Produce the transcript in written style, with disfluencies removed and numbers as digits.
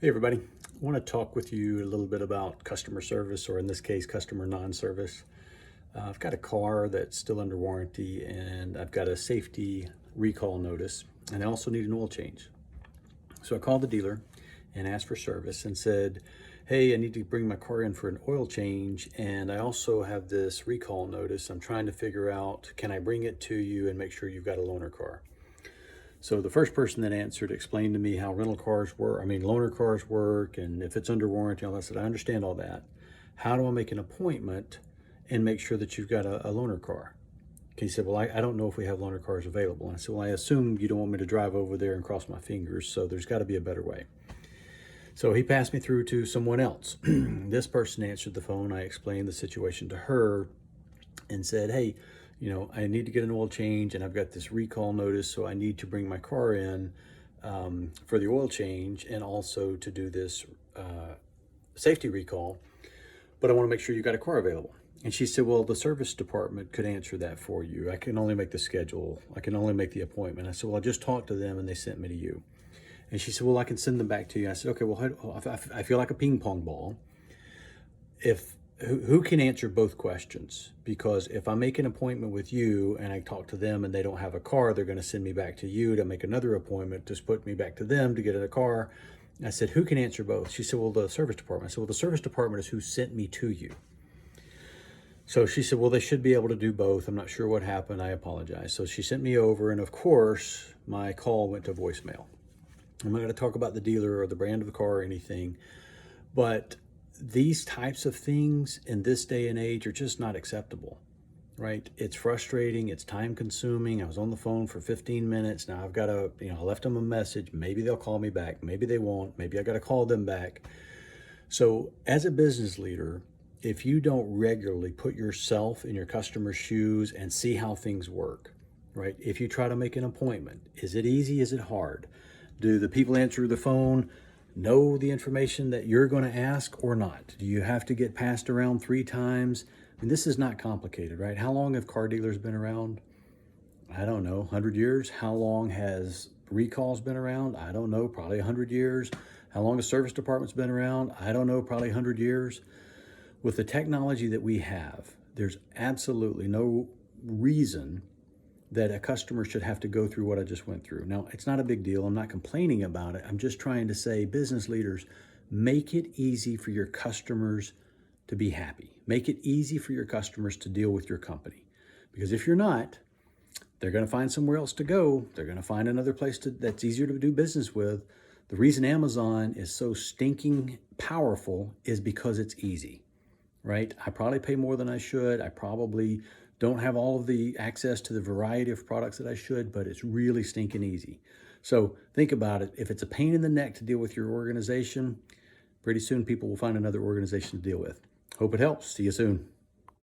Hey everybody, I want to talk with you a little bit about customer service, or in this case, customer non-service. I've got a car that's still under warranty and I've got a safety recall notice, and I also need an oil change. So I called the dealer and asked for service and said, hey, I need to bring my car in for an oil change, and I also have this recall notice. I'm trying to figure out, can I bring it to you and make sure you've got a loaner car? So the first person that answered explained to me how rental cars work, loaner cars work, and if it's under warranty, all that. I said, I understand all that. How do I make an appointment and make sure that you've got a loaner car? He said, well, I don't know if we have loaner cars available. And I said, well, I assume you don't want me to drive over there and cross my fingers, so there's got to be a better way. So he passed me through to someone else. This person answered the phone. I explained the situation to her and said, hey, I need to get an oil change and I've got this recall notice, so I need to bring my car in for the oil change and also to do this safety recall, but I want to make sure you got a car available. And she said, well, the service department could answer that for you. I can only make the schedule. I can only make the appointment. I said, well, I just talked to them and they sent me to you. And she said, well, I can send them back to you. I said, okay, well, I feel like a ping pong ball. Who can answer both questions? Because if I make an appointment with you and I talk to them and they don't have a car, they're going to send me back to you to make another appointment to put me back to them to get a car. I said, who can answer both? She said, well, the service department. I said, well, the service department is who sent me to you. So she said, well, they should be able to do both. I'm not sure what happened. I apologize. So she sent me over, and of course, my call went to voicemail. I'm not going to talk about the dealer or the brand of the car or anything, but these types of things in this day and age are just not acceptable, right? It's frustrating. It's time consuming. I was on the phone for 15 minutes. Now I've got to, I left them a message. Maybe they'll call me back. Maybe they won't. Maybe I got to call them back. So as a business leader, if you don't regularly put yourself in your customer's shoes and see how things work, right? If you try to make an appointment, is it easy? Is it hard? Do the people answer the phone know the information that you're going to ask or not? Do you have to get passed around 3 times? This is not complicated, right? How long have car dealers been around? I don't know, 100 years. How long has recalls been around? I don't know, probably 100 years. How long has service departments been around? I don't know, probably 100 years. With the technology that we have, there's absolutely no reason that a customer should have to go through what I just went through. Now, it's not a big deal. I'm not complaining about it. I'm just trying to say, business leaders, make it easy for your customers to be happy. Make it easy for your customers to deal with your company. Because if you're not, they're going to find somewhere else to go. They're going to find another place that's easier to do business with. The reason Amazon is so stinking powerful is because it's easy, right? I probably pay more than I should. I probably don't have all of the access to the variety of products that I should, but it's really stinking easy. So think about it. If it's a pain in the neck to deal with your organization, pretty soon people will find another organization to deal with. Hope it helps. See you soon.